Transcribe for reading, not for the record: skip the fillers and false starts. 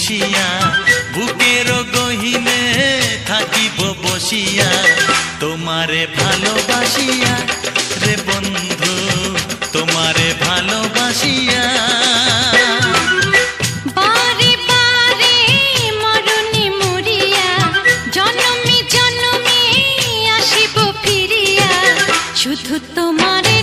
বসিয়া বুকের গহিনে থাকিব বসিয়া তোমারে ভালোবাসিয়া রে বন্ধু তোমারে ভালোবাসিয়া বারে বারে মরণে মরিয়া জনমে জনমে আসিব ফিরিয়া শুধু তোমারে